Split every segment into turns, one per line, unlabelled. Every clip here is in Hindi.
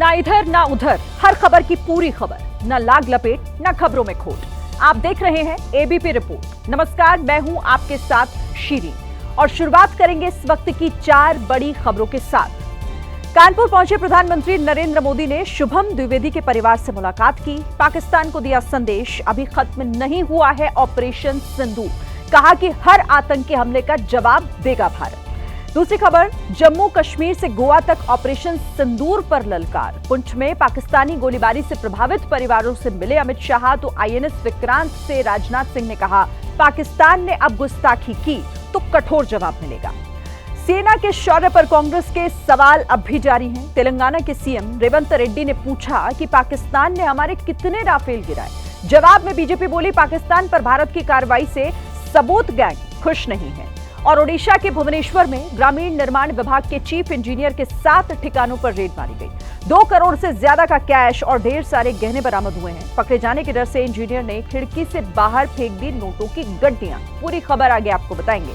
ना इधर ना उधर, हर खबर की पूरी खबर, ना लाग लपेट ना खबरों में खोट। आप देख रहे हैं एबीपी रिपोर्ट। नमस्कार, मैं हूं आपके साथ शीरी और शुरुआत करेंगे इस वक्त की 4 बड़ी खबरों के साथ। कानपुर पहुंचे प्रधानमंत्री नरेंद्र मोदी ने शुभम द्विवेदी के परिवार से मुलाकात की। पाकिस्तान को दिया संदेश, अभी खत्म नहीं हुआ है ऑपरेशन सिंदूर। कहा कि हर आतंकी हमले का जवाब देगा भारत। दूसरी खबर, जम्मू कश्मीर से गोवा तक ऑपरेशन सिंदूर पर ललकार। पुंछ में पाकिस्तानी गोलीबारी से प्रभावित परिवारों से मिले अमित शाह तो आईएनएस विक्रांत से राजनाथ सिंह ने कहा, पाकिस्तान ने अब गुस्ताखी की तो कठोर जवाब मिलेगा। सेना के शौर्य पर कांग्रेस के सवाल अब भी जारी हैं। तेलंगाना के सीएम रेवंत रेड्डी ने पूछा कि पाकिस्तान ने हमारे कितने राफेल गिराए। जवाब में बीजेपी बोली, पाकिस्तान पर भारत की कार्रवाई से सबूत गैंग खुश नहीं है। और ओडिशा के भुवनेश्वर में ग्रामीण निर्माण विभाग के चीफ इंजीनियर के 7 ठिकानों पर रेड मारी गई। 2 करोड़ से ज्यादा का कैश और ढेर सारे गहने बरामद हुए हैं। पकड़े जाने के डर से इंजीनियर ने खिड़की से बाहर फेंक दी नोटों की गड्डियां। पूरी खबर आगे आपको बताएंगे,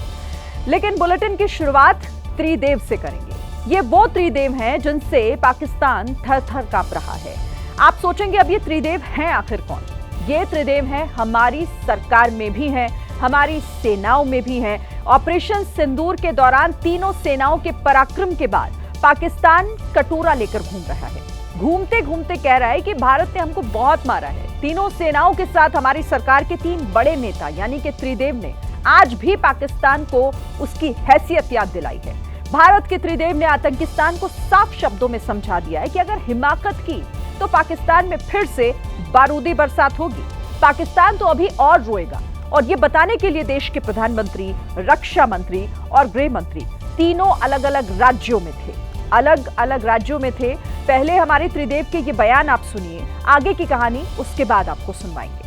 लेकिन बुलेटिन की शुरुआत त्रिदेव से करेंगे। ये वो त्रिदेव हैं जिनसे पाकिस्तान थर-थर कांप रहा है। आप सोचेंगे अब ये त्रिदेव हैं आखिर कौन? ये त्रिदेव हैं हमारी सरकार में भी हैं, हमारी सेनाओं में भी हैं। ऑपरेशन सिंदूर के दौरान तीनों सेनाओं के पराक्रम के बाद पाकिस्तान कटोरा लेकर घूम रहा है। घूमते घूमते कह रहा है कि भारत ने हमको बहुत मारा है। तीनों सेनाओं के साथ हमारी सरकार के 3 बड़े नेता यानी कि त्रिदेव ने आज भी पाकिस्तान को उसकी हैसियत याद दिलाई है। भारत के त्रिदेव ने आतंकिस्तान को साफ शब्दों में समझा दिया है कि अगर हिमाकत की तो पाकिस्तान में फिर से बारूदी बरसात होगी। पाकिस्तान तो अभी और रोएगा। और ये बताने के लिए देश के प्रधानमंत्री, रक्षा मंत्री और गृह मंत्री तीनों अलग अलग राज्यों में थे। अलग अलग राज्यों में थे। पहले हमारे त्रिदेव के ये बयान आप सुनिए, आगे की कहानी उसके बाद आपको सुनवाएंगे।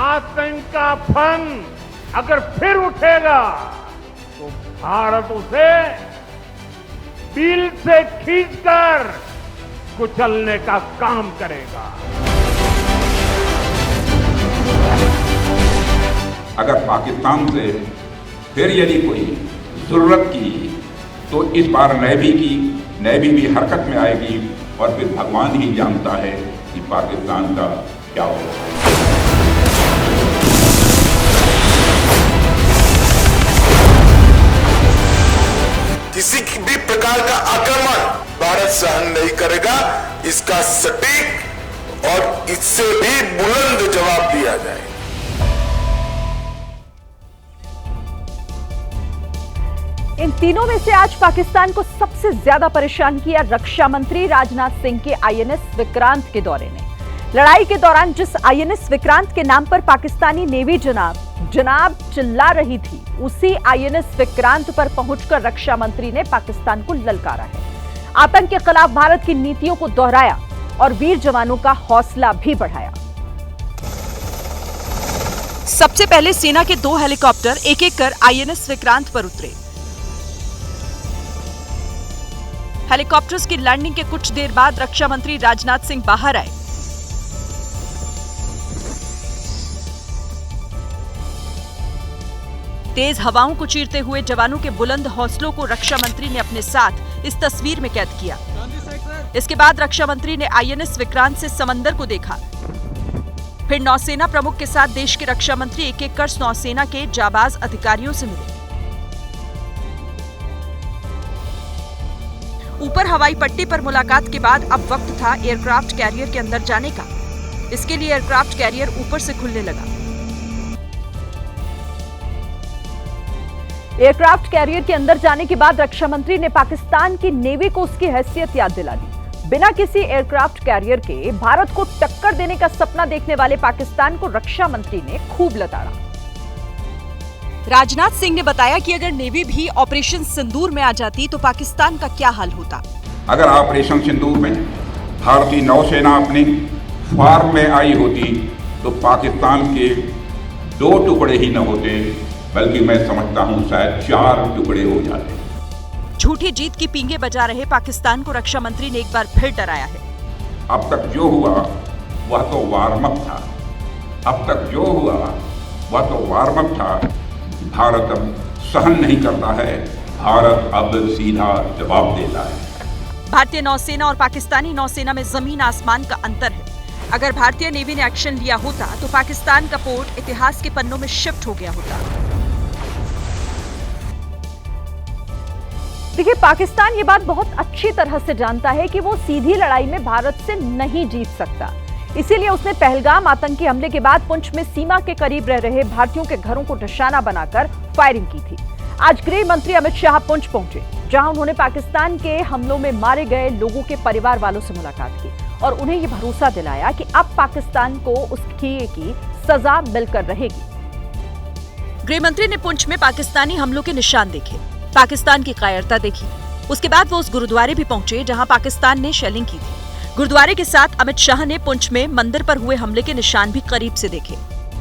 आतंक का फन अगर फिर उठेगा तो भारत उसे बिल से खींचकर कुचलने का काम करेगा।
अगर पाकिस्तान से फिर यदि कोई जरूरत की तो इस बार नेवी भी हरकत में आएगी और फिर भगवान ही जानता है कि पाकिस्तान का क्या होगा।
किसी भी प्रकार का आक्रमण भारत सहन नहीं करेगा। इसका सटीक और इससे भी बुलंद जवाब दिया जाए।
इन तीनों में से आज पाकिस्तान को सबसे ज्यादा परेशान किया रक्षा मंत्री राजनाथ सिंह के आईएनएस विक्रांत के दौरे ने। लड़ाई के दौरान जिस आईएनएस विक्रांत के नाम पर पाकिस्तानी नेवी जनाब चिल्ला रही थी, उसी आईएनएस विक्रांत पर पहुंचकर रक्षा मंत्री ने पाकिस्तान को ललकारा है। आतंक के खिलाफ भारत की नीतियों को दोहराया और वीर जवानों का हौसला भी बढ़ाया। सबसे पहले सेना के 2 हेलीकॉप्टर एक-एक कर आईएनएस विक्रांत पर उतरे। हेलीकॉप्टर्स की लैंडिंग के कुछ देर बाद रक्षा मंत्री राजनाथ सिंह बाहर आए। तेज हवाओं को चीरते हुए जवानों के बुलंद हौसलों को रक्षा मंत्री ने अपने साथ इस तस्वीर में कैद किया। इसके बाद रक्षा मंत्री ने आईएनएस विक्रांत से समंदर को देखा। फिर नौसेना प्रमुख के साथ देश के रक्षा मंत्री एक-एक कर नौसेना के जाबाज अधिकारियों से मिले। ऊपर हवाई पट्टी पर मुलाकात के बाद अब वक्त था एयरक्राफ्ट कैरियर के अंदर जाने का। इसके लिए एयरक्राफ्ट कैरियर ऊपर से खुलने लगा। एयरक्राफ्ट कैरियर के अंदर जाने के बाद रक्षा मंत्री ने पाकिस्तान की नेवी को उसकी हैसियत याद दिला दी। बिना किसी एयरक्राफ्ट कैरियर के भारत को टक्कर देने का सपना देखने वाले पाकिस्तान को रक्षा मंत्री ने खूब लताड़ा। राजनाथ सिंह ने बताया कि अगर नेवी भी ऑपरेशन सिंदूर में आ जाती तो पाकिस्तान का क्या हाल होता।
अगर ऑपरेशन सिंदूर में भारतीय नौसेना अपनी फार्म में आई होती तो पाकिस्तान के 2 टुकड़े ही न होते, बल्कि मैं समझता हूं शायद 4 टुकड़े हो जाते।
झूठी जीत की पींगे बजा रहे पाकिस्तान को रक्षा मंत्री ने एक बार फिर डराया है।
अब तक जो हुआ वह तो वार्म अप था। अब तक जो हुआ वह तो वार्म अप था। भारत अब सहन नहीं करता है, भारत अब सीधा जवाब देता है।
भारतीय नौसेना और पाकिस्तानी नौसेना में जमीन आसमान का अंतर है। अगर भारतीय नेवी ने एक्शन लिया होता तो पाकिस्तान का पोर्ट इतिहास के पन्नों में शिफ्ट हो गया होता। देखिए, पाकिस्तान ये बात बहुत अच्छी तरह से जानता है कि वो सीधी लड़ाई में भारत से नहीं जीत सकता। इसीलिए उसने पहलगाम आतंकी हमले के बाद पुंछ में सीमा के करीब रह रहे भारतीयों के घरों को निशाना बनाकर फायरिंग की थी। आज गृह मंत्री अमित शाह पुंछ पहुंचे, जहां उन्होंने पाकिस्तान के हमलों में मारे गए लोगों के परिवार वालों से मुलाकात की और उन्हें ये भरोसा दिलाया कि अब पाकिस्तान को उसकी की सजा मिलकर रहेगी। गृह मंत्री ने पुंछ में पाकिस्तानी हमलों के निशान देखे, पाकिस्तान की कायरता देखी। उसके बाद वो उस गुरुद्वारे भी पहुंचे जहां पाकिस्तान ने शेलिंग की थी। गुरुद्वारे के साथ अमित शाह ने पुंछ में मंदिर पर हुए हमले के निशान भी करीब से देखे।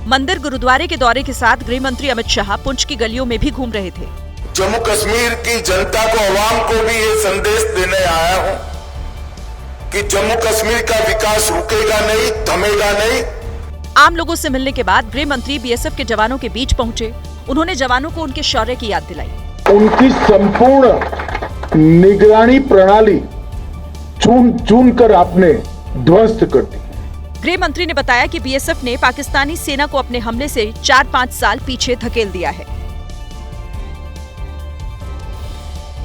मंदिर गुरुद्वारे के दौरे के साथ गृह मंत्री अमित शाह पुंछ की गलियों में भी घूम रहे थे।
जम्मू कश्मीर की जनता को, अवाम को भी ये संदेश देने आया हूं कि जम्मू कश्मीर का विकास रुकेगा नहीं, थमेगा नहीं।
आम लोगों से मिलने के बाद गृह मंत्री बीएसएफ के जवानों के बीच पहुंचे। उन्होंने जवानों को उनके शौर्य की याद दिलाई।
उनकी संपूर्ण निगरानी प्रणाली चुन कर आपने ध्वस्त कर दी।
गृह मंत्री ने बताया कि बीएसएफ ने पाकिस्तानी सेना को अपने हमले से 4-5 साल पीछे धकेल दिया है।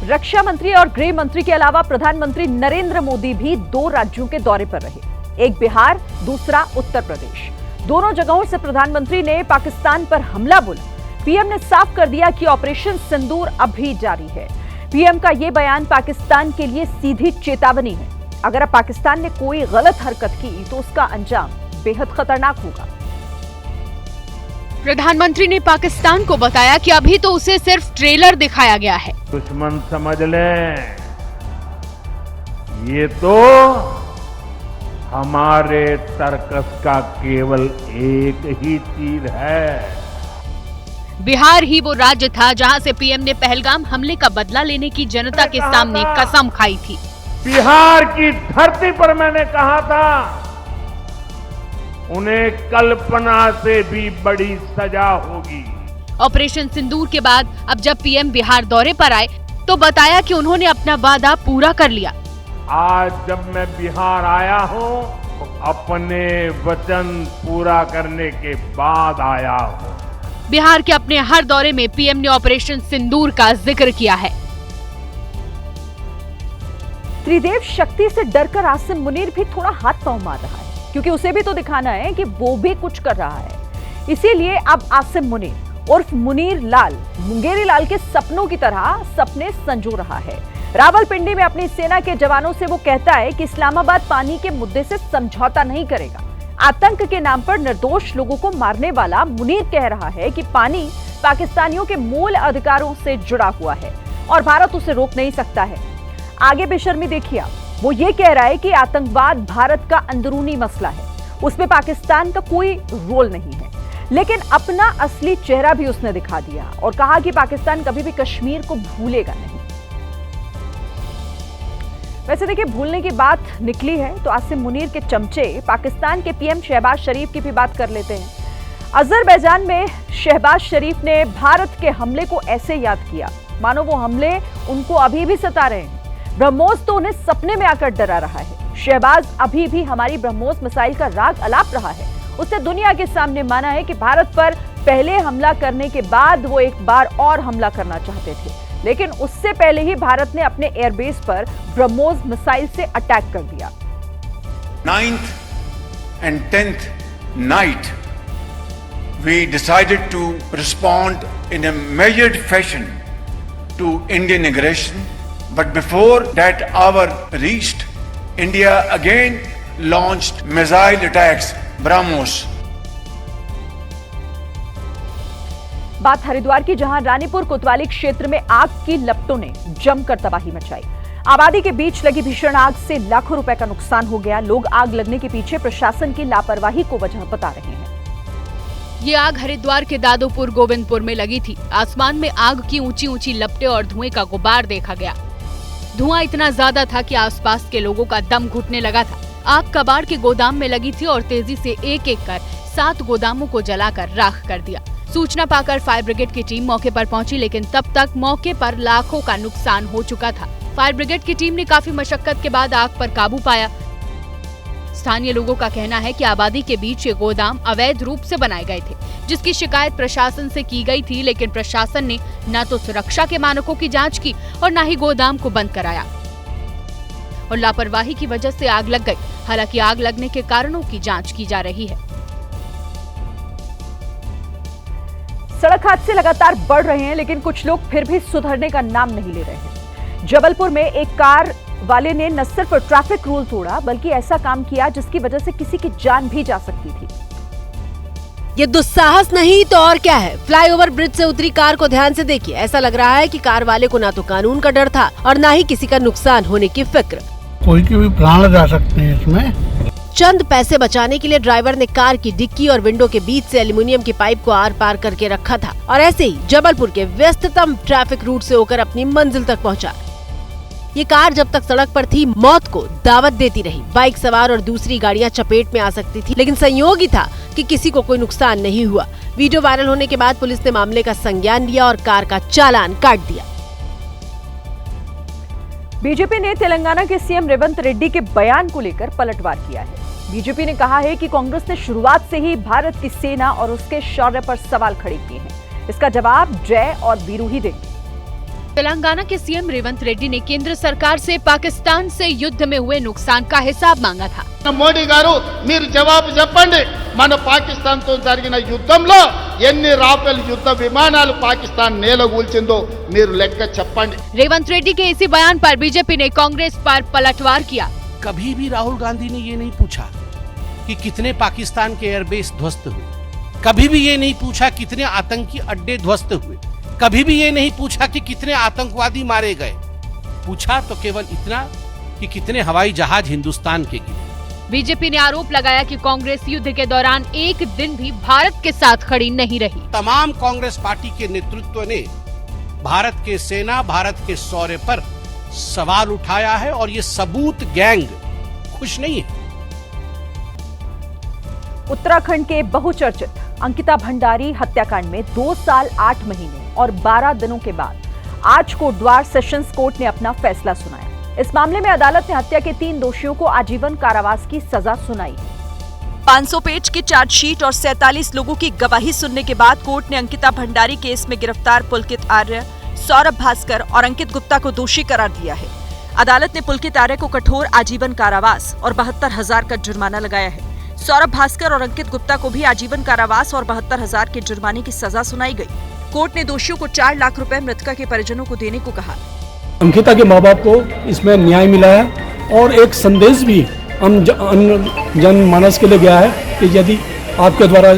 रक्षा मंत्री और गृह मंत्री के अलावा प्रधानमंत्री नरेंद्र मोदी भी 2 राज्यों के दौरे पर रहे, एक बिहार, दूसरा उत्तर प्रदेश। दोनों जगहों से प्रधानमंत्री ने पाकिस्तान पर हमला बोला। पीएम ने साफ कर दिया कि ऑपरेशन सिंदूर अब भी जारी है। पीएम का यह बयान पाकिस्तान के लिए सीधी चेतावनी है। अगर अब पाकिस्तान ने कोई गलत हरकत की तो उसका अंजाम बेहद खतरनाक होगा।
प्रधानमंत्री ने पाकिस्तान को बताया कि अभी तो उसे सिर्फ ट्रेलर दिखाया गया है।
दुश्मन समझ लें, ये तो हमारे तर्कस का केवल एक ही तीर है।
बिहार ही वो राज्य था जहां से पीएम ने पहलगाम हमले का बदला लेने की जनता के सामने कसम खाई थी।
बिहार की धरती पर मैंने कहा था, उन्हें कल्पना से भी बड़ी सजा होगी।
ऑपरेशन सिंदूर के बाद अब जब पीएम बिहार दौरे पर आए तो बताया कि उन्होंने अपना वादा पूरा कर लिया।
आज जब मैं बिहार आया हूं तो अपने वचन पूरा करने के बाद आया हूं।
बिहार के अपने हर दौरे में पीएम ने ऑपरेशन सिंदूर का जिक्र किया है।
त्रिदेव शक्ति से डरकर आसिम मुनीर भी थोड़ा हाथ पांव मार रहा है, क्योंकि उसे भी तो दिखाना है कि वो भी कुछ कर रहा है। इसीलिए अब आसिम मुनीर उर्फ मुनीर लाल मुंगेरी लाल के सपनों की तरह सपने संजो रहा है। रावलपिंडी में अपनी सेना के जवानों से वो कहता है कि इस्लामाबाद पानी के मुद्दे से समझौता नहीं करेगा। आतंक के नाम पर निर्दोष लोगों को मारने वाला मुनीर कह रहा है कि पानी पाकिस्तानियों के मूल अधिकारों से जुड़ा हुआ है और भारत उसे रोक नहीं सकता है। आगे बेशर्मी देखिए, वो ये कह रहा है कि आतंकवाद भारत का अंदरूनी मसला है, उसमें पाकिस्तान का कोई रोल नहीं है। लेकिन अपना असली चेहरा भी उसने दिखा दिया और कहा कि पाकिस्तान कभी भी कश्मीर को भूलेगा नहीं। वैसे देखिए, भूलने की बात निकली है तो आसिम मुनीर के चमचे पाकिस्तान के पीएम शहबाज शरीफ की भी बात कर लेते हैं। अजरबैजान में शहबाज शरीफ ने भारत के हमले को ऐसे याद किया मानो वो हमले उनको अभी भी सता रहे हैं। ब्रह्मोस तो उन्हें सपने में आकर डरा रहा है। शहबाज अभी भी हमारी ब्रह्मोस मिसाइल का राग अलाप रहा है। उसने दुनिया के सामने माना है कि भारत पर पहले हमला करने के बाद वो एक बार और हमला करना चाहते थे, लेकिन उससे पहले ही भारत ने अपने एयरबेस पर ब्रह्मोस मिसाइल से अटैक कर दिया।
9th and 10th night, we decided to respond in a measured fashion to Indian aggression. But before that hour reached, India again launched missile attacks, BrahMos.
बात हरिद्वार की, जहां रानीपुर कोतवाली क्षेत्र में आग की लपटों ने जमकर तबाही मचाई। आबादी के बीच लगी भीषण आग से लाखों रुपए का नुकसान हो गया। लोग आग लगने के पीछे प्रशासन की लापरवाही को वजह बता रहे हैं।
ये आग हरिद्वार के दादोपुर गोविंदपुर में लगी थी। आसमान में आग की ऊंची ऊंची लपटें और धुएं का गुबार देखा गया। धुआं इतना ज्यादा था कि आसपास के लोगों का दम घुटने लगा था। आग कबाड़ के गोदाम में लगी थी और तेजी से एक एक कर 7 गोदामों को जलाकर राख कर दिया। सूचना पाकर फायर ब्रिगेड की टीम मौके पर पहुंची, लेकिन तब तक मौके पर लाखों का नुकसान हो चुका था। फायर ब्रिगेड की टीम ने काफी मशक्कत के बाद आग पर काबू पाया। स्थानीय लोगों का कहना है कि आबादी के बीच ये गोदाम अवैध रूप से बनाए गए थे, जिसकी शिकायत प्रशासन से की गई थी, लेकिन प्रशासन ने न तो सुरक्षा के मानकों की जांच की और न ही गोदाम को बंद कराया और लापरवाही की वजह से आग लग गई। हालांकि आग लगने के कारणों की जांच की जा रही है।
सड़क हादसे लगातार बढ़ रहे हैं, लेकिन कुछ लोग फिर भी सुधरने का नाम नहीं ले रहे हैं। जबलपुर में एक कार वाले ने न सिर्फ ट्रैफिक रूल तोड़ा, बल्कि ऐसा काम किया जिसकी वजह से किसी की जान भी जा सकती थी।
ये दुस्साहस नहीं तो और क्या है। फ्लाईओवर ब्रिज से उतरी कार को ध्यान से देखिए। ऐसा लग रहा है कि कार वाले को ना तो कानून का डर था और ना ही किसी का नुकसान होने की फिक्र।
कोई के भी प्राण जा सकते हैं इसमें।
चंद पैसे बचाने के लिए ड्राइवर ने कार की डिक्की और विंडो के बीच से एल्युमिनियम की पाइप को आर पार करके रखा था और ऐसे ही जबलपुर के व्यस्ततम ट्रैफिक रूट से होकर अपनी मंजिल तक पहुंचा। ये कार जब तक सड़क पर थी मौत को दावत देती रही। बाइक सवार और दूसरी गाड़ियां चपेट में आ सकती थी, लेकिन संयोग ही था कि किसी को कोई नुकसान नहीं हुआ। वीडियो वायरल होने के बाद पुलिस ने मामले का संज्ञान लिया और कार का चालान काट दिया।
बीजेपी ने तेलंगाना के सीएम रेवंत रेड्डी के बयान को लेकर पलटवार किया है। बीजेपी ने कहा है कि कांग्रेस ने शुरुआत से ही भारत की सेना और उसके शौर्य पर सवाल खड़े किए हैं। इसका जवाब जय और वीरू ही देंगे।
तेलंगाना के सीएम रेवंत रेड्डी ने केंद्र सरकार से पाकिस्तान से युद्ध में हुए नुकसान का हिसाब मांगा था।
మోడీ గారు మీరు జవాబు చెప్పండి, మన పాకిస్తాన్ తో జరిగిన యుద్ధంలో ఎన్ని రాఫెల్ యుద్ధ విమానాలు పాకిస్తాన్ నేలగూల్చిందో మీరు లెక్క చెప్పండి।
रेवंत रेड्डी के इसी बयान पर बीजेपी ने कांग्रेस पर पलटवार किया।
कभी भी राहुल गांधी ने ये नहीं पूछा कि कितने पाकिस्तान के एयरबेस ध्वस्त हुए, कभी भी ये नहीं पूछा कितने आतंकी अड्डे ध्वस्त हुए, कभी भी ये नहीं पूछा कि कितने आतंकवादी मारे गए। पूछा तो केवल इतना कि कितने हवाई जहाज हिंदुस्तान के गिरे।
बीजेपी ने आरोप लगाया कि कांग्रेस युद्ध के दौरान एक दिन भी भारत के साथ खड़ी नहीं रही।
तमाम कांग्रेस पार्टी के नेतृत्व ने भारत के सेना, भारत के शौर्य पर सवाल उठाया है और ये सबूत गैंग खुश नहीं है।
उत्तराखंड के बहुचर्चित अंकिता भंडारी हत्याकांड में 2 साल 8 महीने और 12 दिनों के बाद आज कोटद्वार सेशंस कोर्ट ने अपना फैसला सुनाया। इस मामले में अदालत ने हत्या के 3 दोषियों को आजीवन कारावास की सजा सुनाई। 500 पेज की चार्जशीट और 47 लोगों की गवाही सुनने के बाद कोर्ट ने अंकिता भंडारी केस में गिरफ्तार पुलकित आर्य, सौरभ भास्कर और अंकित गुप्ता को दोषी करार दिया है। अदालत ने पुलकित आर्य को कठोर आजीवन कारावास और 72,000 का जुर्माना लगाया है। सौरभ भास्कर और अंकित गुप्ता को भी आजीवन कारावास और 72,000 के जुर्माने की सजा सुनाई गई। कोर्ट ने दोषियों को 4 लाख रुपए मृतका के परिजनों को देने को कहा।
अंकिता के माँ बाप को इसमें न्याय मिला है और एक संदेश भी हम जनमानस के लिए गया है कि यदि आपके द्वारा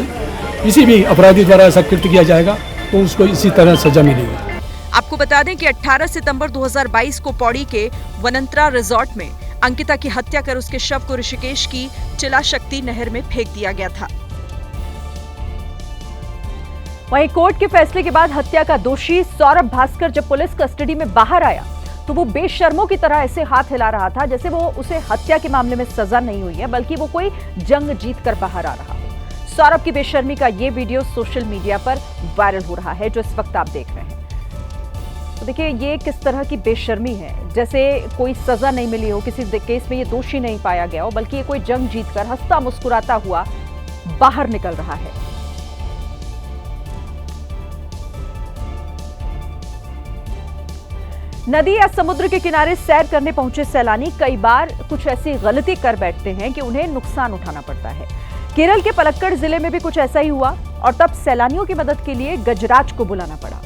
किसी भी अपराधी द्वारा ऐसा कृत्य किया जाएगा तो उसको इसी तरह सजा मिलेगी।
आपको बता दें कि 18 सितंबर 2022 को पौड़ी के वनंतरा रिजॉर्ट में अंकिता की हत्या कर उसके शव को ऋषिकेश की चिला शक्ति नहर में फेंक दिया गया था। वहीं कोर्ट के फैसले के बाद हत्या का दोषी सौरभ भास्कर जब पुलिस कस्टडी में बाहर आया तो वो बेशर्मों की तरह ऐसे हाथ हिला रहा था जैसे वो उसे हत्या के मामले में सजा नहीं हुई है, बल्कि वो कोई जंग जीत कर बाहर आ रहा हो। सौरभ की बेशर्मी का ये वीडियो सोशल मीडिया पर वायरल हो रहा है, जो इस वक्त आप देख रहे हैं। तो देखिए ये किस तरह की बेशर्मी है, जैसे कोई सजा नहीं मिली हो, किसी केस में ये दोषी नहीं पाया गया हो, बल्कि ये कोई जंग जीतकर हंसता मुस्कुराता हुआ बाहर निकल रहा है। नदी या समुद्र के किनारे सैर करने पहुंचे सैलानी कई बार कुछ ऐसी गलती कर बैठते हैं कि उन्हें नुकसान उठाना पड़ता है। केरल के पलक्कड़ जिले में भी कुछ ऐसा ही हुआ और तब सैलानियों की मदद के लिए गजराज को बुलाना पड़ा।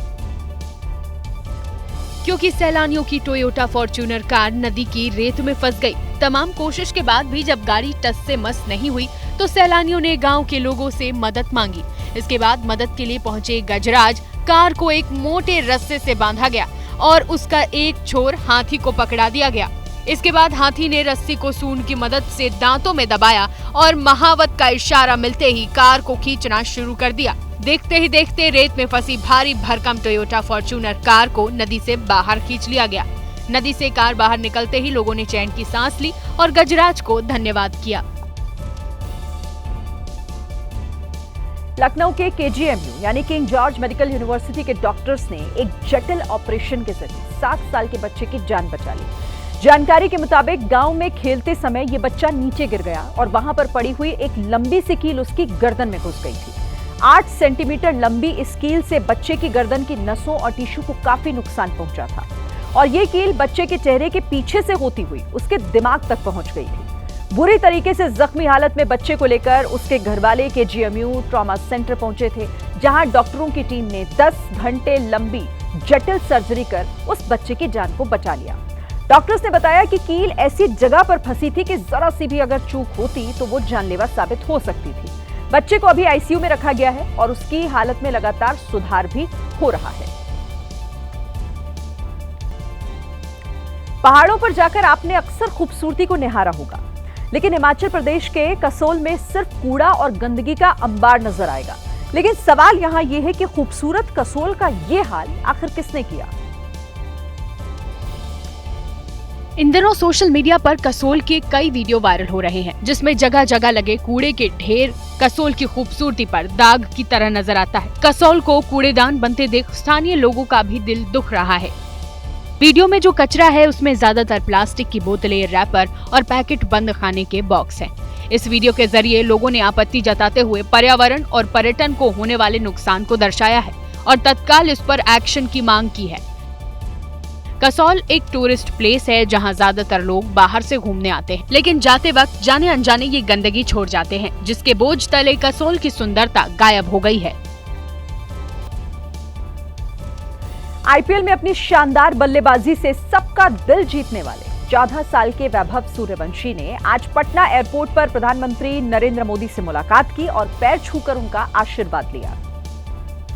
क्योंकि सैलानियों की टोयोटा फॉर्च्यूनर कार नदी की रेत में फंस गई। तमाम कोशिश के बाद भी जब गाड़ी टस से मस नहीं हुई तो सैलानियों ने गांव के लोगों से मदद मांगी। इसके बाद मदद के लिए पहुंचे गजराज कार को एक मोटे रस्से से बांधा गया और उसका एक छोर हाथी को पकड़ा दिया गया। इसके बाद हाथी ने रस्सी को सूंड की मदद से दांतों में दबाया और महावत का इशारा मिलते ही कार को खींचना शुरू कर दिया। देखते ही देखते रेत में फंसी भारी भरकम टोयोटा फॉर्च्यूनर कार को नदी से बाहर खींच लिया गया। नदी से कार बाहर निकलते ही लोगों ने चैन की सांस ली और गजराज को धन्यवाद किया।
लखनऊ के KGMU यानी किंग जॉर्ज मेडिकल यूनिवर्सिटी के डॉक्टर्स ने एक जटिल ऑपरेशन के जरिए 7 साल के बच्चे की जान बचा ली। जानकारी के मुताबिक गांव में खेलते समय ये बच्चा नीचे गिर गया और वहां पर पड़ी हुई एक लंबी सी कील उसकी गर्दन में घुस गई थी। 8 सेंटीमीटर लंबी इस कील से बच्चे की गर्दन की नसों और टिश्यू को काफी नुकसान पहुंचा था और ये कील बच्चे के चेहरे के पीछे से होती हुई उसके दिमाग तक पहुंच गई थी। बुरी तरीके से जख्मी हालत में बच्चे को लेकर उसके घरवाले KGMU ट्रॉमा सेंटर पहुंचे थे, जहां डॉक्टरों की टीम ने 10 घंटे लंबी जटिल सर्जरी कर उस बच्चे की जान को बचा लिया। डॉक्टर्स ने बताया कि कील ऐसी जगह पर फंसी थी कि जरा सी भी अगर चूक होती तो वो जानलेवा साबित हो सकती थी। बच्चे को अभी ICU में रखा गया है और उसकी हालत में लगातार सुधार भी हो रहा है। पहाड़ों पर जाकर आपने अक्सर खूबसूरती को निहारा होगा, लेकिन हिमाचल प्रदेश के कसोल में सिर्फ कूड़ा और गंदगी का अंबार नजर आएगा। लेकिन सवाल यहां यह है कि खूबसूरत कसोल का यह हाल आखिर किसने किया?
इन दिनों सोशल मीडिया पर कसोल के कई वीडियो वायरल हो रहे हैं, जिसमें जगह जगह लगे कूड़े के ढेर कसोल की खूबसूरती पर दाग की तरह नजर आता है। कसोल को कूड़ेदान बनते देख स्थानीय लोगों का भी दिल दुख रहा है। वीडियो में जो कचरा है उसमें ज्यादातर प्लास्टिक की बोतलें, रैपर और पैकेट बंद खाने के बॉक्स हैं। इस वीडियो के जरिए लोगों ने आपत्ति जताते हुए पर्यावरण और पर्यटन को होने वाले नुकसान को दर्शाया है और तत्काल इस पर एक्शन की मांग की है। कसौल एक टूरिस्ट प्लेस है जहां ज्यादातर लोग बाहर से घूमने आते हैं, लेकिन जाते वक्त जाने अनजाने ये गंदगी छोड़ जाते हैं, जिसके बोझ तले कसौल की सुंदरता गायब हो गई है।
IPL में अपनी शानदार बल्लेबाजी से सबका दिल जीतने वाले 14 साल के वैभव सूर्यवंशी ने आज पटना एयरपोर्ट पर प्रधानमंत्री नरेंद्र मोदी से मुलाकात की और पैर छूकर उनका आशीर्वाद लिया।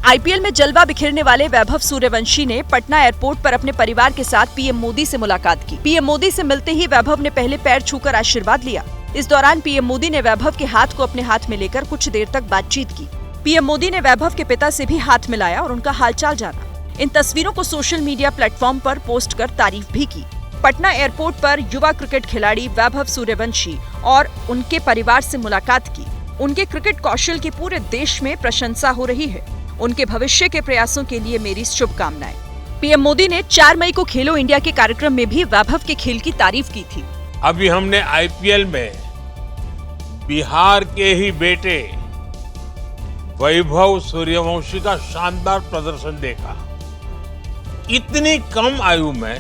IPL में जलवा बिखेरने वाले वैभव सूर्यवंशी ने पटना एयरपोर्ट पर अपने परिवार के साथ PM मोदी से मुलाकात की। PM मोदी से मिलते ही वैभव ने पहले पैर छूकर आशीर्वाद लिया। इस दौरान PM मोदी ने वैभव के हाथ को अपने हाथ में लेकर कुछ देर तक बातचीत की। PM मोदी ने वैभव के पिता से भी हाथ मिलाया और उनका हालचाल जाना। इन तस्वीरों को सोशल मीडिया प्लेटफॉर्म पर पोस्ट कर तारीफ भी की। पटना एयरपोर्ट पर युवा क्रिकेट खिलाड़ी वैभव सूर्यवंशी और उनके परिवार से मुलाकात की। उनके क्रिकेट कौशल की पूरे देश में प्रशंसा हो रही है। उनके भविष्य के प्रयासों के लिए मेरी शुभकामनाएं। PM मोदी ने 4 मई को खेलो इंडिया के कार्यक्रम में भी वैभव के खेल की तारीफ की थी।
अभी हमने IPL में बिहार के ही बेटे वैभव सूर्यवंशी का शानदार प्रदर्शन देखा। इतनी कम आयु में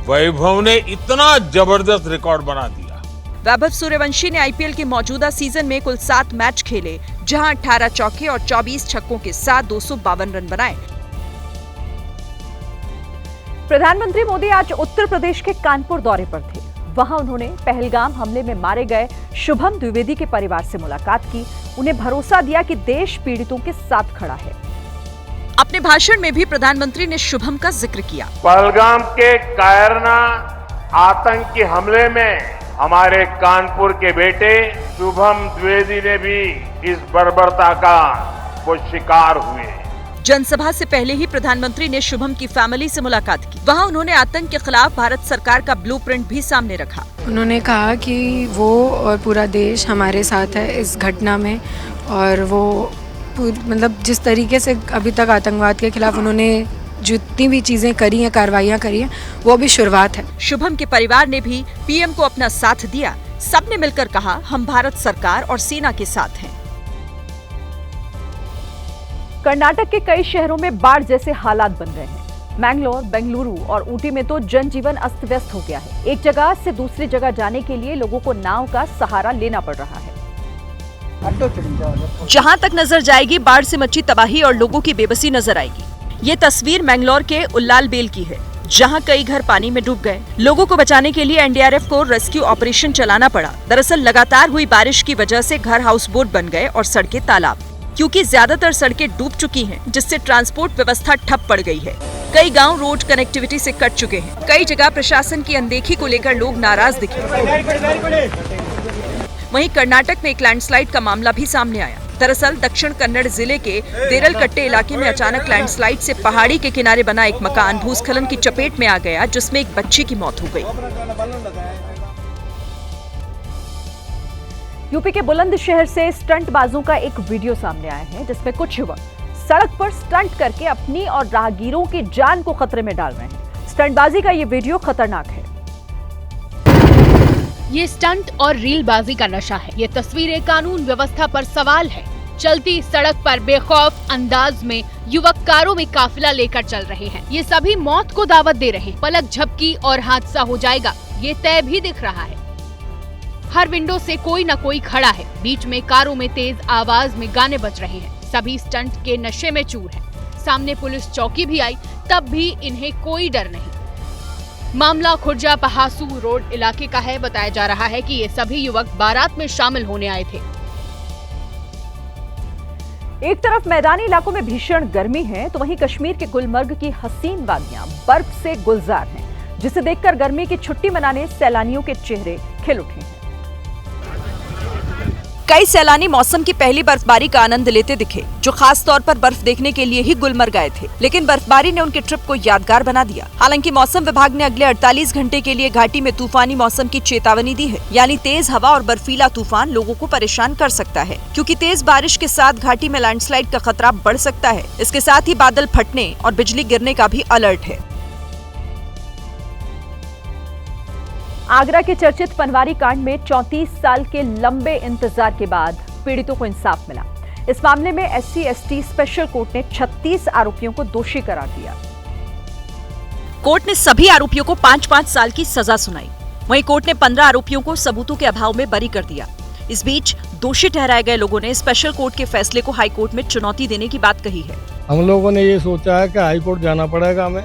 वैभव ने इतना जबरदस्त रिकॉर्ड बना दिया।
वैभव सूर्यवंशी ने IPL के मौजूदा सीजन में कुल 7 मैच खेले, जहां 18 चौके और 24 छक्कों के साथ 252 रन बनाए।
प्रधानमंत्री मोदी आज उत्तर प्रदेश के कानपुर दौरे पर थे। वहां उन्होंने पहलगाम हमले में मारे गए शुभम द्विवेदी के परिवार से मुलाकात की। उन्हें भरोसा दिया कि देश पीड़ितों के साथ खड़ा है।
अपने भाषण में भी प्रधानमंत्री ने शुभम का जिक्र किया।
पहलगाम के कायरना आतंकी हमले में हमारे कानपुर के बेटे शुभम द्विवेदी ने भी इस बर्बरता का वो शिकार हुए।
जनसभा से पहले ही प्रधानमंत्री ने शुभम की फैमिली से मुलाकात की। वहां उन्होंने आतंक के खिलाफ भारत सरकार का ब्लूप्रिंट भी सामने रखा।
उन्होंने कहा कि वो और पूरा देश हमारे साथ है इस घटना में, और वो मतलब जिस तरीके से अभी तक आतंकवाद के खिलाफ उन्होंने जितनी भी चीजें करी हैं, कार्रवाइयां करी हैं, वो अभी शुरुआत है।
शुभम के परिवार ने भी PM को अपना साथ दिया। सबने मिलकर कहा, हम भारत सरकार और सेना के साथ हैं।
कर्नाटक के कई शहरों में बाढ़ जैसे हालात बन रहे हैं। मैंगलोर, बेंगलुरु और ऊटी में तो जनजीवन अस्त व्यस्त हो गया है। एक जगह से दूसरी जगह जाने के लिए लोगों को नाव का सहारा लेना पड़ रहा है।
जहां तक नजर जाएगी बाढ़ से मची तबाही और लोगों की बेबसी नजर आएगी। ये तस्वीर मैंगलोर के उल्लाल बेल की है, जहां कई घर पानी में डूब गए। लोगों को बचाने के लिए NDRF को रेस्क्यू ऑपरेशन चलाना पड़ा। दरअसल लगातार हुई बारिश की वजह से घर हाउस बोट बन गए और सड़कें तालाब, क्योंकि ज्यादातर सड़कें डूब चुकी हैं, जिससे ट्रांसपोर्ट व्यवस्था ठप पड़ गई है। कई गांव रोड कनेक्टिविटी से कट चुके हैं। कई जगह प्रशासन की अनदेखी को लेकर लोग नाराज दिखे। वहीं कर्नाटक में एक लैंडस्लाइड का मामला भी सामने आया। दरअसल दक्षिण कन्नड़ जिले के देरलकट्टे इलाके में अचानक लैंडस्लाइड से पहाड़ी के किनारे बना एक मकान भूस्खलन की चपेट में आ गया, जिसमें एक बच्ची की मौत हो गई।
यूपी के बुलंदशहर से स्टंटबाजों का एक वीडियो सामने आया है जिसमें कुछ युवक सड़क पर स्टंट करके अपनी और राहगीरों की जान को खतरे में डाल रहे हैं। स्टंटबाजी का ये वीडियो खतरनाक है।
ये स्टंट और रीलबाजी का नशा है। ये तस्वीरें कानून व्यवस्था पर सवाल है। चलती सड़क पर बेखौफ अंदाज में युवक कारों में काफिला लेकर चल रहे हैं। ये सभी मौत को दावत दे रहे हैं। पलक झपकी और हादसा हो जाएगा, ये तय भी दिख रहा है। हर विंडो से कोई न कोई खड़ा है। बीच में कारों में तेज आवाज में गाने बज रहे हैं। सभी स्टंट के नशे में चूर हैं। सामने पुलिस चौकी भी आई, तब भी इन्हें कोई डर नहीं। मामला खुर्जा पहासू रोड इलाके का है। बताया जा रहा है कि ये सभी युवक बारात में शामिल होने आए थे।
एक तरफ मैदानी इलाकों में भीषण गर्मी है तो वहीं कश्मीर के गुलमर्ग की हसीन वादियां बर्फ से गुलजार हैं, जिसे देखकर गर्मी की छुट्टी मनाने सैलानियों के चेहरे खिल उठे हैं।
कई सैलानी मौसम की पहली बर्फबारी का आनंद लेते दिखे, जो खास तौर पर बर्फ देखने के लिए ही गुलमर्ग आए थे। लेकिन बर्फबारी ने उनके ट्रिप को यादगार बना दिया। हालांकि मौसम विभाग ने अगले 48 घंटे के लिए घाटी में तूफानी मौसम की चेतावनी दी है, यानी तेज हवा और बर्फीला तूफान लोगों को परेशान कर सकता है, क्योंकि तेज बारिश के साथ घाटी में लैंडस्लाइड का खतरा बढ़ सकता है। इसके साथ ही बादल फटने और बिजली गिरने का भी अलर्ट है।
आगरा के चर्चित पनवारी कांड में 34 साल के लंबे इंतजार के बाद पीड़ितों को इंसाफ मिला। इस मामले में SC/ST स्पेशल कोर्ट ने 36 आरोपियों को दोषी करार दिया।
कोर्ट ने सभी आरोपियों को 5-5 साल की सजा सुनाई। वहीं कोर्ट ने 15 आरोपियों को सबूतों के अभाव में बरी कर दिया। इस बीच दोषी ठहराए गए लोगों ने स्पेशल कोर्ट के फैसले को हाई कोर्ट में चुनौती देने की बात कही है।
हम लोगों ने ये सोचा है कि हाई कोर्ट जाना पड़ेगा हमें,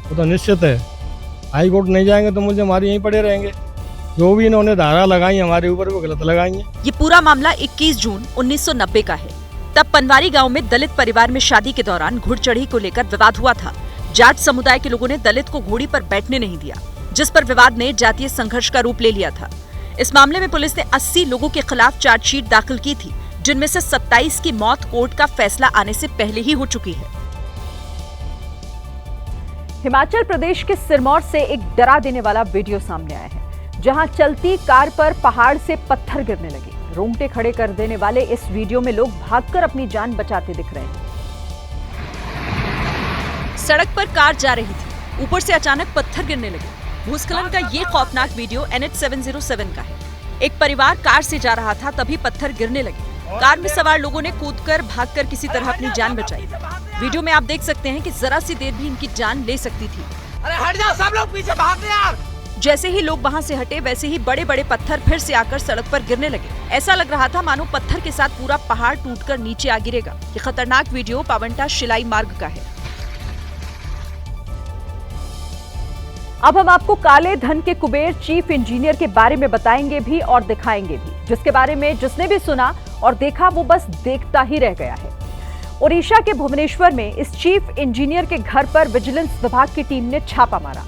वो तो निश्चित है। हाई कोर्ट नहीं जाएंगे तो मुझे हमारे यहीं पड़े रहेंगे। जो भी इन्होंने धारा लगाई हमारे ऊपर वो गलत लगाई है।
ये पूरा मामला 21 जून 1990 का है। तब पनवारी गांव में दलित परिवार में शादी के दौरान घुड़चढ़ी को लेकर विवाद हुआ था। जाट समुदाय के लोगों ने दलित को घोड़ी पर बैठने नहीं दिया, जिस पर विवाद ने जातीय संघर्ष का रूप ले लिया था। इस मामले में पुलिस ने 80 लोगों के खिलाफ चार्जशीट दाखिल की थी, जिनमें से 27 की मौत कोर्ट का फैसला आने से पहले ही हो चुकी है।
हिमाचल प्रदेश के सिरमौर से एक डरा देने वाला वीडियो सामने आया है, जहां चलती कार पर पहाड़ से पत्थर गिरने लगे। रोंगटे खड़े कर देने वाले इस वीडियो में लोग भागकर अपनी जान बचाते दिख रहे हैं।
सड़क पर कार जा रही थी, ऊपर से अचानक पत्थर गिरने लगे। भूस्खलन का ये खौफनाक वीडियो NH 707 का है। एक परिवार कार से जा रहा था, तभी पत्थर गिरने लगे। कार में सवार लोगों ने कूदकर भागकर किसी तरह अपनी जान बचाई। वीडियो में आप देख सकते हैं कि जरा सी देर भी इनकी जान ले सकती थी।
अरे हट जाओ सब लोग, पीछे भाग यार।
जैसे ही लोग वहां से हटे, वैसे ही बड़े बड़े पत्थर फिर से आकर सड़क पर गिरने लगे। ऐसा लग रहा था मानो पत्थर के साथ पूरा पहाड़ टूटकर नीचे आ गिरेगा। ये खतरनाक वीडियो पावंटा शिलाई मार्ग का है।
अब हम आपको काले धन के कुबेर चीफ इंजीनियर के बारे में बताएंगे भी और दिखाएंगे भी, जिसके बारे में जिसने भी सुना और देखा वो बस देखता ही रह गया है। ओडिशा के भुवनेश्वर में इस चीफ इंजीनियर के घर पर विजिलेंस विभाग की टीम ने छापा मारा।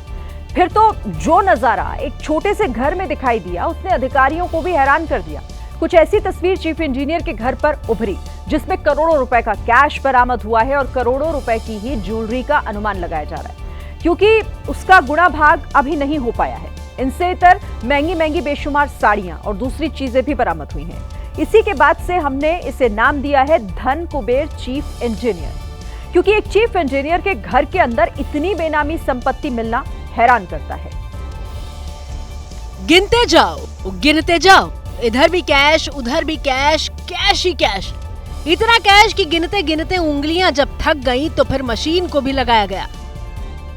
फिर तो जो नजारा एक छोटे से घर में दिखाई दिया, उसने अधिकारियों को भी हैरान कर दिया। कुछ ऐसी तस्वीर चीफ इंजीनियर के घर पर उभरी, जिसमें करोड़ों रुपए का कैश बरामद हुआ है और करोड़ों रुपए की ही ज्वेलरी का अनुमान लगाया जा रहा है, क्योंकि उसका गुणा भाग अभी नहीं हो पाया है। इनसे इतर महंगी महंगी बेशुमार साड़ियां और दूसरी चीजें भी बरामद हुई हैं। इसी के बाद से हमने इसे नाम दिया है धन कुबेर चीफ इंजीनियर, क्योंकि एक चीफ इंजीनियर के घर के अंदर इतनी बेनामी संपत्ति मिलना हैरान करता है।
गिनते जाओ, इधर भी कैश, उधर भी कैश, कैश ही कैश। इतना कैश कि गिनते गिनते उंगलियां जब थक गईं तो फिर मशीन को भी लगाया गया।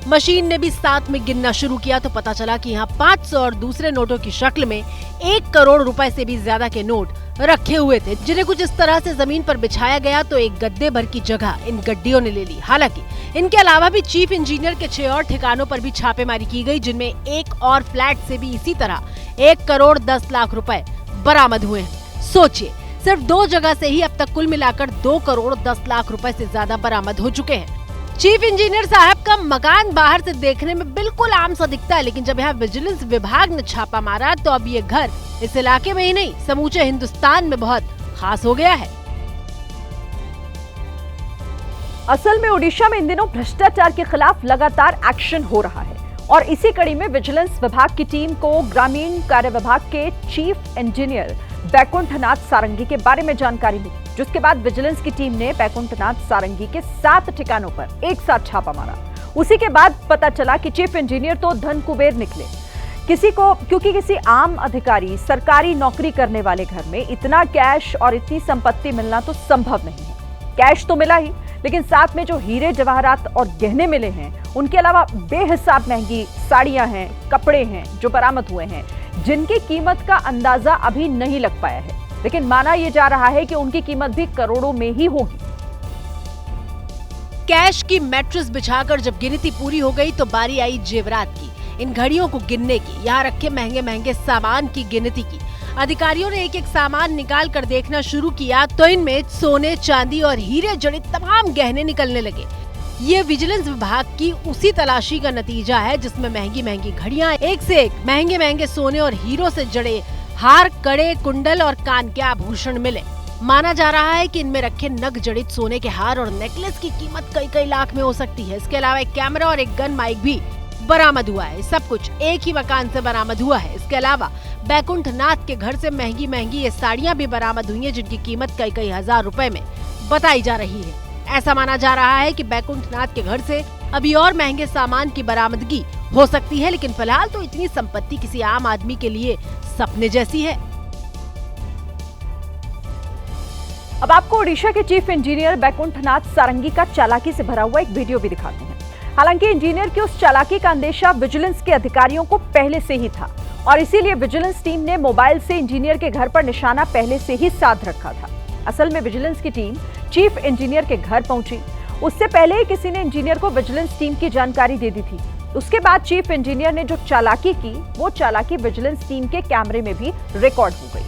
मशीन ने भी साथ में गिनना शुरू किया तो पता चला कि यहाँ 500 और दूसरे नोटों की शक्ल में 1 करोड़ रुपए से भी ज्यादा के नोट रखे हुए थे, जिन्हें कुछ इस तरह से जमीन पर बिछाया गया तो एक गद्दे भर की जगह इन गड्डियों ने ले ली। हालांकि इनके अलावा भी चीफ इंजीनियर के 6 और ठिकानों पर भी छापेमारी की गई, जिनमें एक और फ्लैट से भी इसी तरह 1 करोड़ 10 लाख रुपए बरामद हुए हैं। सोचिए, सिर्फ 2 जगह से ही अब तक कुल मिलाकर 2 करोड़ 10 लाख रुपए से ज्यादा बरामद हो चुके हैं। चीफ इंजीनियर साहब का मकान बाहर से देखने में बिल्कुल आम सा दिखता है, लेकिन जब यहाँ विजिलेंस विभाग ने छापा मारा तो अब ये घर इस इलाके में ही नहीं, समूचे हिंदुस्तान में बहुत खास हो गया है।
असल में ओडिशा में इन दिनों भ्रष्टाचार के खिलाफ लगातार एक्शन हो रहा है और इसी कड़ी में विजिलेंस विभाग की टीम को ग्रामीण कार्य विभाग के चीफ इंजीनियर बैकुंठनाथ सारंगी के बारे में जानकारी मिली, जिसके बाद विजिलेंस की टीम ने बैकुंठनाथ सारंगी के 7 ठिकानों पर एक साथ छापा मारा। उसी के बाद पता चला कि चीफ इंजीनियर तो धन कुबेर निकले। क्योंकि किसी आम अधिकारी सरकारी नौकरी करने वाले घर में इतना कैश और इतनी संपत्ति मिलना तो संभव नहीं है। कैश तो मिला ही, लेकिन साथ में जो हीरे जवाहरात और गहने मिले हैं, उनके अलावा बेहिसाब महंगी साड़ियां हैं, कपड़े हैं जो बरामद हुए हैं, जिनकी कीमत का अंदाजा अभी नहीं लग पाया है, लेकिन माना यह जा रहा है कि उनकी कीमत भी करोड़ों में ही होगी।
कैश की मैट्रिक्स बिछाकर जब गिनती पूरी हो गई तो बारी आई जेवरात की, इन घड़ियों को गिनने की, यहाँ रखे महंगे महंगे सामान की गिनती की। अधिकारियों ने एक एक सामान निकाल कर देखना शुरू किया तो इनमें सोने, चांदी और हीरे जड़े तमाम गहने निकलने लगे। ये विजिलेंस विभाग की उसी तलाशी का नतीजा है जिसमें महंगी महंगी घड़ियां, एक से एक महंगे महंगे सोने और हीरो से जड़े हार, कड़े, कुंडल और कान के आभूषण मिले। माना जा रहा है कि इनमें रखे नग जड़ित सोने के हार और नेकलेस की कीमत कई लाख में हो सकती है। इसके अलावा एक कैमरा और एक गन माइक भी बरामद हुआ है। सब कुछ एक ही मकान से बरामद हुआ है। इसके अलावा बैकुंठनाथ के घर से महंगी महंगी ये साड़ियां भी बरामद हुई हैं, जिनकी कीमत कई हजार रुपए में बताई जा रही है। ऐसा माना जा रहा है कि बैकुंठनाथ के घर से अभी और महंगे सामान की बरामदगी हो सकती है, लेकिन फिलहाल तो इतनी संपत्ति किसी आम आदमी के लिए सपने जैसी है।
अब आपको ओडिशा के चीफ इंजीनियर बैकुंठनाथ सारंगी का चालाकी से भरा हुआ एक वीडियो भी दिखाते हैं। हालांकि इंजीनियर की उस चालाकी का अंदेशा विजिलेंस के अधिकारियों को पहले से ही था और इसीलिए विजिलेंस टीम ने मोबाइल से इंजीनियर के घर पर निशाना पहले से ही साध रखा था। असल में विजिलेंस की टीम चीफ इंजीनियर के घर पहुंची, उससे पहले ही किसी ने इंजीनियर को विजिलेंस टीम की जानकारी दे दी थी। उसके बाद चीफ इंजीनियर ने जो चालाकी की, वो चालाकी विजिलेंस टीम के कैमरे में भी रिकॉर्ड हो गई।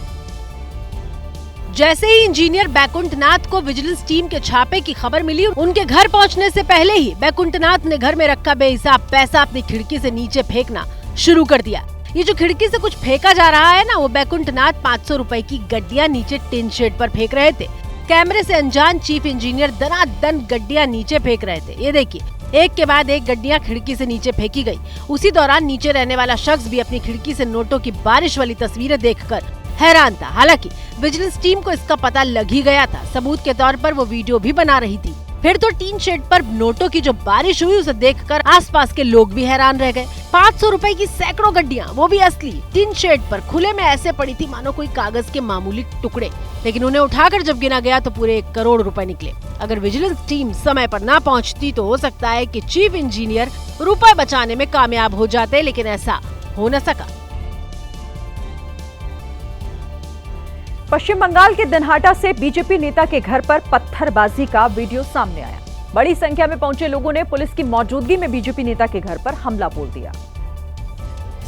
जैसे ही इंजीनियर बैकुंठनाथ को विजिलेंस टीम के छापे की खबर मिली, उनके घर पहुंचने से पहले ही बैकुंठनाथ ने घर में रखा बेहिसाब पैसा अपनी खिड़की से नीचे फेंकना शुरू कर दिया। ये जो खिड़की से कुछ फेंका जा रहा है ना, वो बैकुंठनाथ 500 रुपए की गड्डियां नीचे टिन शेड पर फेंक रहे थे। कैमरे से अनजान चीफ इंजीनियर दनादन गड्डियां नीचे फेंक रहे थे। ये देखिए, एक के बाद एक गड्डियां खिड़की से नीचे फेंकी गई। उसी दौरान नीचे रहने वाला शख्स भी अपनी खिड़की से नोटों की बारिश वाली तस्वीरें देखकर हैरान था। हालांकि विजिलेंस टीम को इसका पता लग ही गया था। सबूत के तौर पर वो वीडियो भी बना रही थी। फिर तो टीन शेड पर नोटों की जो बारिश हुई, उसे देखकर आसपास के लोग भी हैरान रह गए। 500 रुपए की सैकड़ों गड्डियां, वो भी असली, टीन शेड पर खुले में ऐसे पड़ी थी मानो कोई कागज के मामूली टुकड़े। लेकिन उन्हें उठाकर जब गिना गया तो पूरे 1 करोड़ रुपए निकले। अगर विजिलेंस टीम समय पर ना पहुंचती तो हो सकता है कि चीफ इंजीनियर रुपए बचाने में कामयाब हो जाते, लेकिन ऐसा हो न सका।
पश्चिम बंगाल के दिनहाटा से बीजेपी नेता के घर पर पत्थरबाजी का वीडियो सामने आया। बड़ी संख्या में पहुंचे लोगों ने पुलिस की मौजूदगी में बीजेपी नेता के घर पर हमला बोल दिया।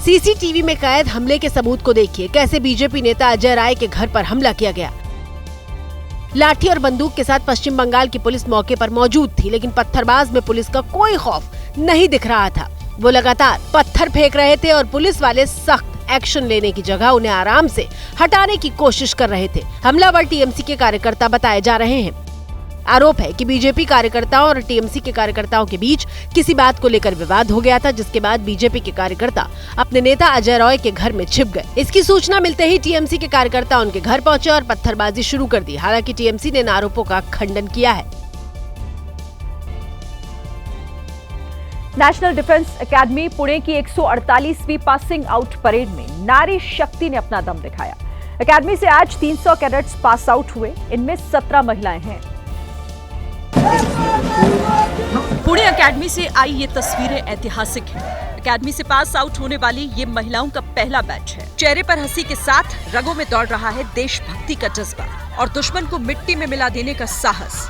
सीसीटीवी में कैद हमले के सबूत को देखिए, कैसे बीजेपी नेता अजय राय के घर पर हमला किया गया। लाठी और बंदूक के साथ पश्चिम बंगाल की पुलिस मौके पर मौजूद थी, लेकिन पत्थरबाज में पुलिस का कोई खौफ नहीं दिख रहा था। वो लगातार पत्थर फेंक रहे थे और पुलिस वाले सख्त एक्शन लेने की जगह उन्हें आराम से हटाने की कोशिश कर रहे थे। हमलावर टीएमसी के कार्यकर्ता बताए जा रहे हैं। आरोप है कि बीजेपी कार्यकर्ताओं और टीएमसी के कार्यकर्ताओं के बीच किसी बात को लेकर विवाद हो गया था, जिसके बाद बीजेपी के कार्यकर्ता अपने नेता अजय रॉय के घर में छिप गए। इसकी सूचना मिलते ही टीएमसी के कार्यकर्ता उनके घर पहुंचे और पत्थरबाजी शुरू कर दी। हालांकि टीएमसी ने इन आरोपों का खंडन किया है।
नेशनल डिफेंस एकेडमी पुणे की 148वीं पासिंग आउट परेड में नारी शक्ति ने अपना दम दिखाया। एकेडमी से आज 300 कैडेट्स पास आउट हुए, इनमें 17 महिलाएं हैं।
पुणे एकेडमी से आई ये तस्वीरें ऐतिहासिक हैं। एकेडमी से पास आउट होने वाली ये महिलाओं का पहला बैच है। चेहरे पर हंसी के साथ रगों में दौड़ रहा है देशभक्ति का जज्बा और दुश्मन को मिट्टी में मिला देने का साहस।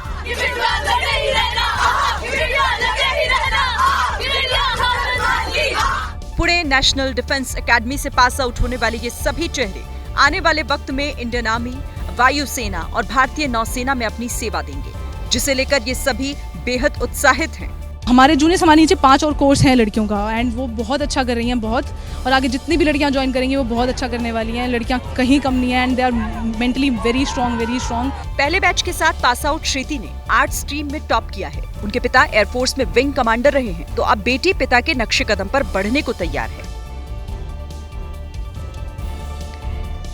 पुणे नेशनल डिफेंस एकेडमी से पास आउट होने वाले ये सभी चेहरे आने वाले वक्त में इंडियन आर्मी, वायुसेना और भारतीय नौसेना में अपनी सेवा देंगे, जिसे लेकर ये सभी बेहद उत्साहित हैं।
हमारे जूनियर हमारे नीचे 5 और कोर्स हैं लड़कियों का, एंड वो बहुत अच्छा कर रही हैं बहुत, और आगे जितनी भी लड़कियां ज्वाइन करेंगी वो बहुत अच्छा करने वाली हैं। लड़कियां कहीं कम नहीं है and they are mentally very strong.
पहले बैच के साथ पास आउट श्रीति ने आर्ट स्ट्रीम में टॉप किया है। उनके पिता एयरफोर्स में विंग कमांडर रहे हैं, तो अब बेटी पिता के नक्शे कदम पर बढ़ने को तैयार है।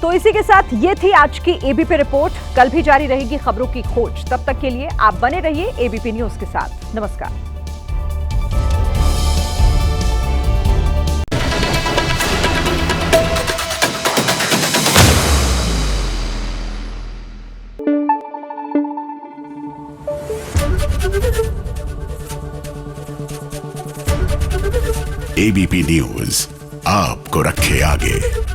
तो तो इसी के साथ ये थी आज की एबीपी रिपोर्ट। कल भी जारी रहेगी खबरों की खोज। तब तक के लिए आप बने रहिए एबीपी न्यूज के साथ। नमस्कार।
एबीपी न्यूज आपको रखे आगे।